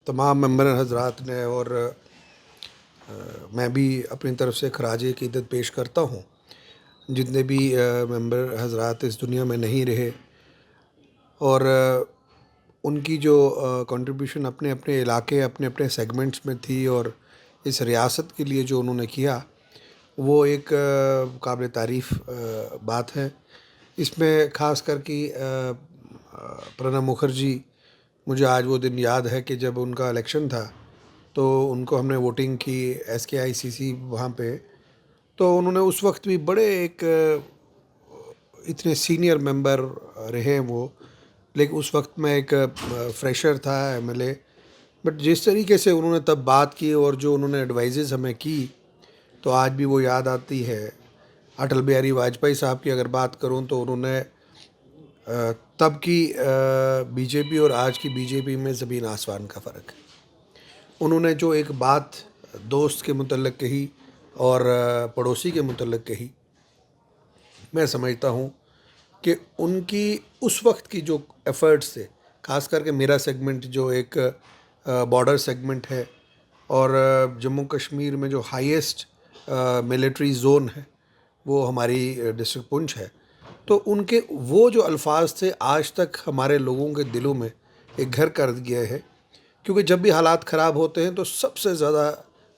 तमाम मेंबर हजरात ने और मैं भी अपनी तरफ से खराज अक़ीदत पेश करता हूँ। जितने भी मेंबर हजरात इस दुनिया में नहीं रहे और उनकी जो कंट्रीब्यूशन अपने अपने इलाके अपने अपने सेगमेंट्स में थी और इस रियासत के लिए जो उन्होंने किया, वो एक काबिल तारीफ़ बात है। इसमें ख़ास कर कि प्रणब मुखर्जी, मुझे आज वो दिन याद है कि जब उनका इलेक्शन था तो उनको हमने वोटिंग की SKICC वहाँ पे, तो उन्होंने उस वक्त भी बड़े एक इतने सीनियर मेंबर रहे हैं वो, लेकिन उस वक्त मैं एक फ्रेशर था MLA, बट जिस तरीके से उन्होंने तब बात की और जो उन्होंने एडवाइजेज़ हमें की, तो आज भी वो याद आती है। अटल बिहारी वाजपेयी साहब की अगर बात करूं तो उन्होंने तब की बीजेपी और आज की बीजेपी में ज़मीन आसमान का फ़र्क है। उन्होंने जो एक बात दोस्त के मुतल्लिक़ कही और पड़ोसी के मुतल्लिक़ कही, मैं समझता हूँ कि उनकी उस वक्त की जो एफ़र्ट्स थे, ख़ास करके मेरा सेगमेंट जो एक बॉर्डर सेगमेंट है और जम्मू कश्मीर में जो हाईएस्ट मिलिट्री ज़ोन है वो हमारी डिस्ट्रिक्ट पुंछ है, तो उनके वो जो अल्फाज थे आज तक हमारे लोगों के दिलों में एक घर कर गए हैं। क्योंकि जब भी हालात ख़राब होते हैं तो सबसे ज़्यादा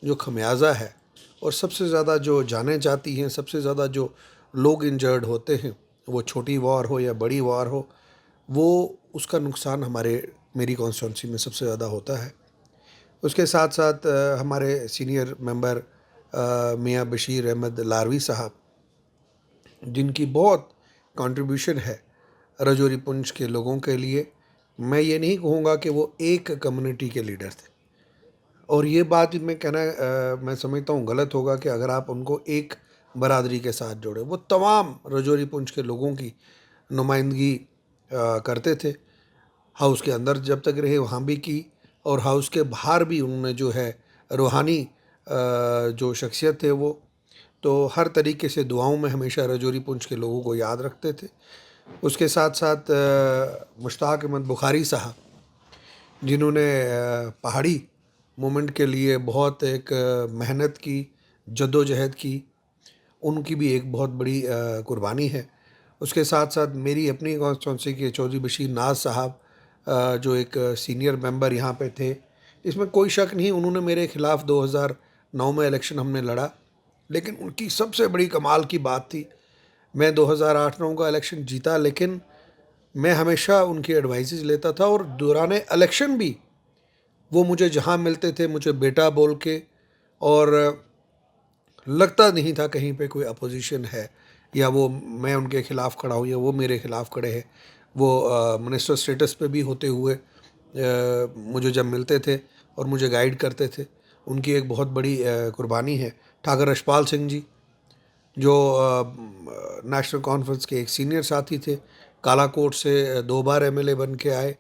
जो खमियाजा है और सबसे ज़्यादा जो जानें जाती हैं, सबसे ज़्यादा जो लोग इंजर्ड होते हैं, वो छोटी वॉर हो या बड़ी वॉर हो, वो उसका नुकसान मेरी कॉन्स्टिट्यूंसी में सबसे ज़्यादा होता है। उसके साथ साथ हमारे सीनियर मेंबर मियां बशीर अहमद लारवी साहब, जिनकी बहुत कंट्रीब्यूशन है रजौरी पुंछ के लोगों के लिए। मैं ये नहीं कहूँगा कि वो एक कम्युनिटी के लीडर थे, और ये बात मैं मैं समझता हूँ गलत होगा कि अगर आप उनको एक बरादरी के साथ जोड़ें। वो तमाम रजौरी पुंछ के लोगों की नुमाइंदगी करते थे। हाउस के अंदर जब तक रहे वहाँ भी की, और हाउस के बाहर भी उन्होंने जो है रूहानी जो शख्सियत थे वो, तो हर तरीके से दुआओं में हमेशा रजौरी पुंछ के लोगों को याद रखते थे। उसके साथ साथ मुश्ताक अहमद बुखारी साहब, जिन्होंने पहाड़ी मूवमेंट के लिए बहुत एक मेहनत की, जद्दोजहद की, उनकी भी एक बहुत बड़ी कुर्बानी है। उसके साथ साथ मेरी अपनी कॉन्स्टिट्यूंसी के चौधरी बशीर नाज साहब, जो एक सीनियर मेंबर यहाँ पे थे, इसमें कोई शक नहीं उन्होंने मेरे ख़िलाफ़ 2009 में इलेक्शन हमने लड़ा, लेकिन उनकी सबसे बड़ी कमाल की बात थी, मैं 2008-9 का इलेक्शन जीता, लेकिन मैं हमेशा उनकी एडवाइसेस लेता था और दौरान इलेक्शन भी वो मुझे जहाँ मिलते थे मुझे बेटा बोल के, और लगता नहीं था कहीं पे कोई अपोजिशन है या वो मैं उनके ख़िलाफ़ खड़ा हूँ या वो मेरे ख़िलाफ़ खड़े हैं। वो मिनिस्टर स्टेटस पे भी होते हुए मुझे जब मिलते थे और मुझे गाइड करते थे, उनकी एक बहुत बड़ी कुर्बानी है। ठाकुर यशपाल सिंह जी, जो नेशनल कॉन्फ्रेंस के एक सीनियर साथी थे, कालाकोट से 2 बार MLA बन के आए,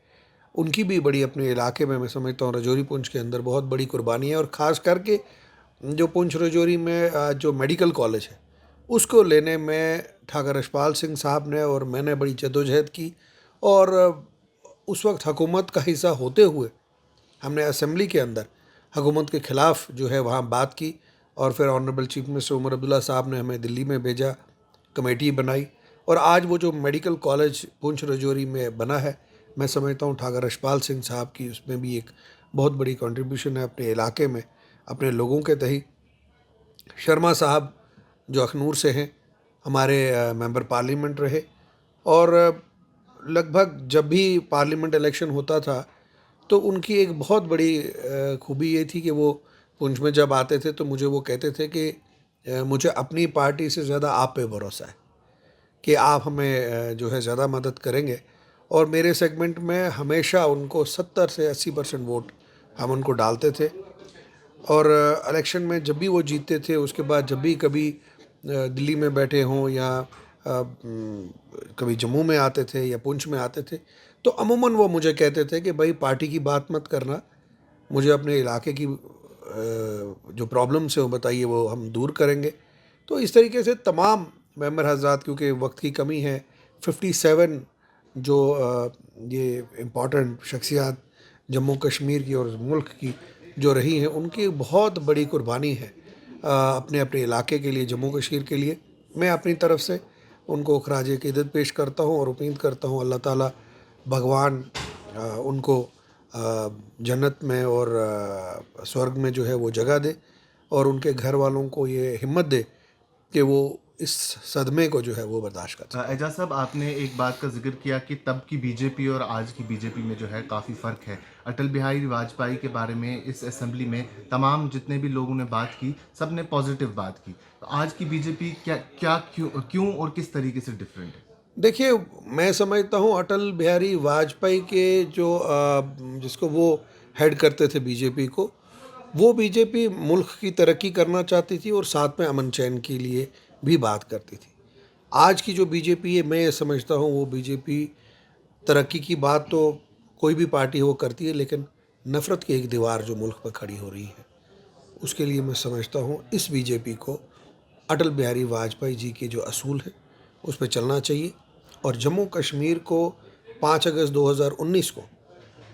उनकी भी बड़ी अपने इलाके में मैं समझता हूँ रजौरी पुंछ के अंदर बहुत बड़ी कुर्बानी है। और ख़ास करके जो पुंछ रजौरी में जो मेडिकल कॉलेज है, उसको लेने में ठाकुर यशपाल सिंह साहब ने और मैंने बड़ी जद्दोजहद की, और उस वक्त हुकूमत का हिस्सा होते हुए हमने असेंबली के अंदर हुकूमत के ख़िलाफ़ जो है वहाँ बात की, और फिर honourable chief minister Omar Abdullah साहब ने हमें दिल्ली में भेजा, कमेटी बनाई, और आज वो जो मेडिकल कॉलेज पुंछ रजौरी में बना है, मैं समझता हूँ ठाकुर यशपाल सिंह साहब की उसमें भी एक बहुत बड़ी कंट्रीब्यूशन है अपने इलाके में, अपने लोगों के तही। शर्मा साहब जो अखनूर से हैं, हमारे मेंबर पार्लियामेंट रहे, और लगभग जब भी पार्लियामेंट इलेक्शन होता था तो उनकी एक बहुत बड़ी खूबी ये थी कि वो पुंछ में जब आते थे तो मुझे वो कहते थे कि मुझे अपनी पार्टी से ज़्यादा आप पे भरोसा है कि आप हमें जो है ज़्यादा मदद करेंगे। और मेरे सेगमेंट में हमेशा उनको 70 से 80% वोट हम उनको डालते थे, और इलेक्शन में जब भी वो जीतते थे उसके बाद जब भी कभी दिल्ली में बैठे हों या कभी जम्मू में आते थे या पुंछ में आते थे, तो अमूमन वो मुझे कहते थे कि भाई पार्टी की बात मत करना, मुझे अपने इलाके की जो प्रॉब्लम्स है वो बताइए, वो हम दूर करेंगे। तो इस तरीके से तमाम मेंबर हजरात, क्योंकि वक्त की कमी है, 57 जो ये इम्पॉर्टेंट शख्सियात जम्मू कश्मीर की और मुल्क की जो रही हैं, उनकी बहुत बड़ी कुर्बानी है अपने अपने इलाके के लिए, जम्मू कश्मीर के लिए। मैं अपनी तरफ से उनको खराज अक़ीदत पेश करता हूँ और उम्मीद करता हूँ अल्लाह ताला भगवान उनको जन्नत में और स्वर्ग में जो है वो जगह दे, और उनके घर वालों को ये हिम्मत दे कि वो इस सदमे को जो है वो बर्दाश्त कर सकें। एजाज साहब, आपने एक बात का जिक्र किया कि तब की बीजेपी और आज की बीजेपी में जो है काफ़ी फ़र्क है। अटल बिहारी वाजपेयी के बारे में इस असेंबली में तमाम जितने भी लोगों ने बात की, सब ने पॉजिटिव बात की। तो आज की बीजेपी क्या क्या क्यों क्यों और किस तरीके से डिफरेंट है? देखिए, मैं समझता हूँ अटल बिहारी वाजपेयी के जो जिसको वो हेड करते थे बीजेपी को, वो बीजेपी मुल्क की तरक्की करना चाहती थी और साथ में अमन चैन के लिए भी बात करती थी। आज की जो बीजेपी है, मैं ये समझता हूँ वो बीजेपी तरक्की की बात तो कोई भी पार्टी हो करती है, लेकिन नफ़रत की एक दीवार जो मुल्क पर खड़ी हो रही है, उसके लिए मैं समझता हूँ इस बीजेपी को अटल बिहारी वाजपेयी जी के जो असूल हैं उस पर चलना चाहिए। और जम्मू कश्मीर को 5 अगस्त 2019 को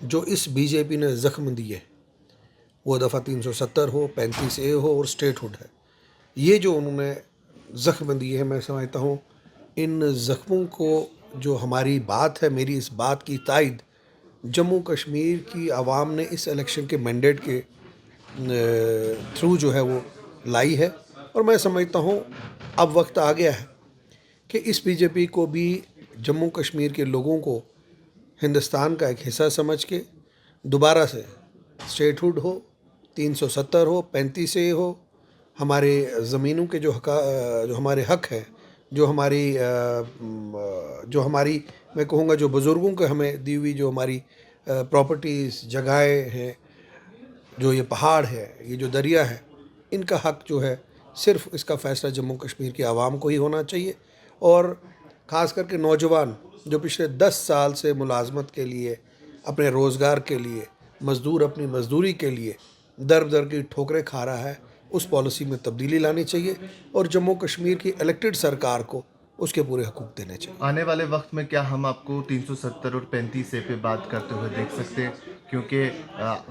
जो इस बीजेपी ने ज़ख्म दिए, वो दफ़ा 370 हो, 35A हो और स्टेटहुड है, ये जो उन्होंने ज़ख्म दिए हैं, मैं समझता हूँ इन ज़ख्मों को जो हमारी बात है, मेरी इस बात की तायद जम्मू कश्मीर की आवाम ने इस इलेक्शन के मैंडेट के थ्रू जो है वो लाई है। और मैं समझता हूँ अब वक्त आ गया है कि इस बीजेपी को भी जम्मू कश्मीर के लोगों को हिंदुस्तान का एक हिस्सा समझ के दोबारा से स्टेटहुड हो, 370 हो, 35A हो, हमारे ज़मीनों के जो हमारे हक हैं, जो हमारी मैं कहूँगा जो बुज़ुर्गों को हमें दी हुई जो हमारी प्रॉपर्टीज़, जगहें हैं, जो ये पहाड़ है, ये जो दरिया है, इनका हक जो है सिर्फ़ इसका फ़ैसला जम्मू कश्मीर की आवाम को ही होना चाहिए। और ख़ास करके नौजवान जो पिछले 10 साल से मुलाजमत के लिए, अपने रोज़गार के लिए, मज़दूर अपनी मज़दूरी के लिए दर दर की ठोकरें खा रहा है, उस पॉलिसी में तब्दीली लानी चाहिए और जम्मू कश्मीर की इलेक्टेड सरकार को उसके पूरे हकूक़ देने चाहिए। आने वाले वक्त में क्या हम आपको 370 और 35A पे बात करते हुए देख सकते हैं? क्योंकि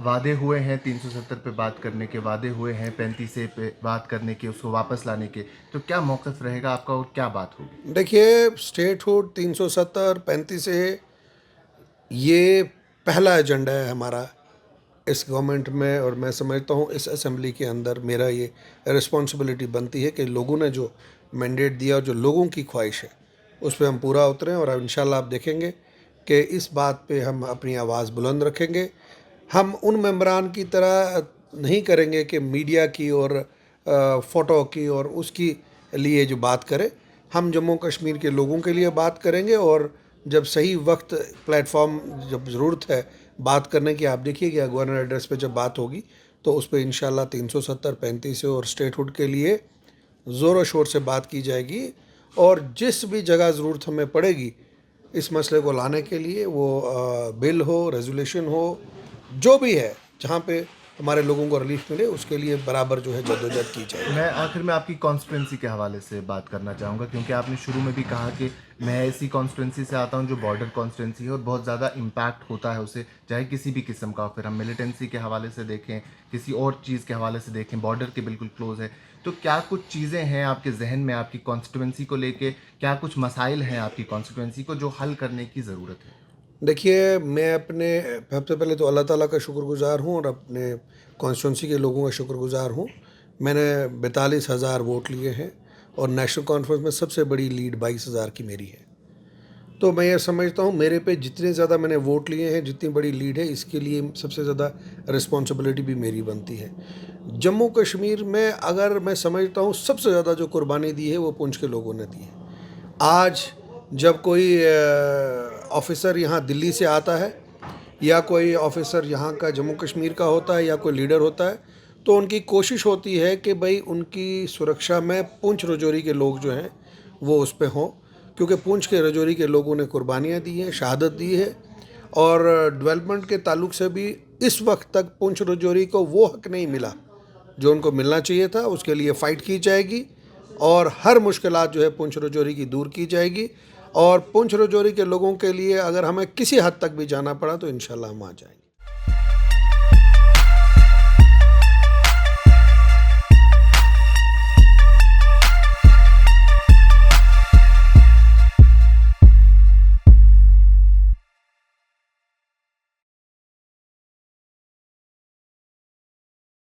वादे हुए हैं 370 पे बात करने के, वादे हुए हैं 35A पे बात करने के, उसको वापस लाने के। तो क्या मौक़िफ़ रहेगा आपका और क्या बात होगी? देखिए, स्टेटहुड 370 35A ये पहला एजेंडा है हमारा इस गवर्नमेंट में, और मैं समझता हूँ इस असेंबली के अंदर मेरा ये रिस्पॉन्सिबिलिटी बनती है कि लोगों ने जो मैंडेट दिया और जो लोगों की ख्वाहिश है उस पे हम पूरा उतरें। और इंशाल्लाह आप देखेंगे कि इस बात पे हम अपनी आवाज़ बुलंद रखेंगे। हम उन मेंबरान की तरह नहीं करेंगे कि मीडिया की और फ़ोटो की और उसकी लिए जो बात करें। हम जम्मू कश्मीर के लोगों के लिए बात करेंगे, और जब सही वक्त प्लेटफॉर्म जब ज़रूरत है बात करने की, आप देखिएगा गवर्नर एड्रेस पे जब बात होगी तो उस पर इंशाल्लाह 370 35 और स्टेटहुड के लिए ज़ोर शोर से बात की जाएगी। और जिस भी जगह ज़रूरत हमें पड़ेगी इस मसले को लाने के लिए, वो बिल हो, रेजोल्यूशन हो, जो भी है, जहाँ पे हमारे लोगों को रिलीफ मिले, उसके लिए बराबर जो है जद्दोजहद की जाएगी। मैं आखिर में आपकी कॉन्स्टिट्यूंसी के हवाले से बात करना चाहूँगा, क्योंकि आपने शुरू में भी कहा कि मैं ऐसी कॉन्स्टिट्यूंसी से आता हूँ जो बॉर्डर कॉन्स्टिट्यूंसी है और बहुत ज़्यादा इम्पैक्ट होता है उसे, चाहे किसी भी किस्म का, फिर हम मिलिटेंसी के हवाले से देखें, किसी और चीज़ के हवाले से देखें, बॉर्डर के बिल्कुल क्लोज है। तो क्या कुछ चीज़ें हैं आपके जहन में आपकी कॉन्स्टिट्यूंसी को लेके, क्या कुछ मसाइल हैं आपकी कॉन्स्टिट्यूंसी को जो हल करने की ज़रूरत है? देखिए, मैं अपने सबसे पहले तो अल्लाह ताला का शुक्रगुज़ार हूँ और अपने कॉन्स्टिट्यूंसी के लोगों का शुक्रगुज़ार हूँ। मैंने 42,000 वोट लिए हैं और नेशनल कॉन्फ्रेंस में सबसे बड़ी लीड 22,000 की मेरी है। तो मैं ये समझता हूँ मेरे पे जितने ज़्यादा मैंने वोट लिए हैं, जितनी बड़ी लीड है, इसके लिए सबसे ज़्यादा रिस्पॉन्सिबिलिटी भी मेरी बनती है। जम्मू कश्मीर में अगर मैं समझता हूँ सबसे ज़्यादा जो कुर्बानी दी है वो पुंछ के लोगों ने दी है। आज जब कोई ऑफ़िसर यहाँ दिल्ली से आता है या कोई ऑफ़िसर यहाँ का जम्मू कश्मीर का होता है या कोई लीडर होता है, तो उनकी कोशिश होती है कि भाई उनकी सुरक्षा में पुंछ राजौरी के लोग जो हैं वो उस पे हों, क्योंकि पुंछ के राजौरी के लोगों ने कुर्बानियाँ दी हैं, शहादत दी है। और डेवलपमेंट के ताल्लुक से भी इस वक्त तक पुंछ राजौरी को वो हक नहीं मिला जो उनको मिलना चाहिए था। उसके लिए फ़ाइट की जाएगी और हर मुश्किलात जो है पुंछ राजौरी की दूर की जाएगी। और पुंछ राजौरी के लोगों के लिए अगर हमें किसी हद तक भी जाना पड़ा तो इंशाल्लाह हम आ जाएंगे।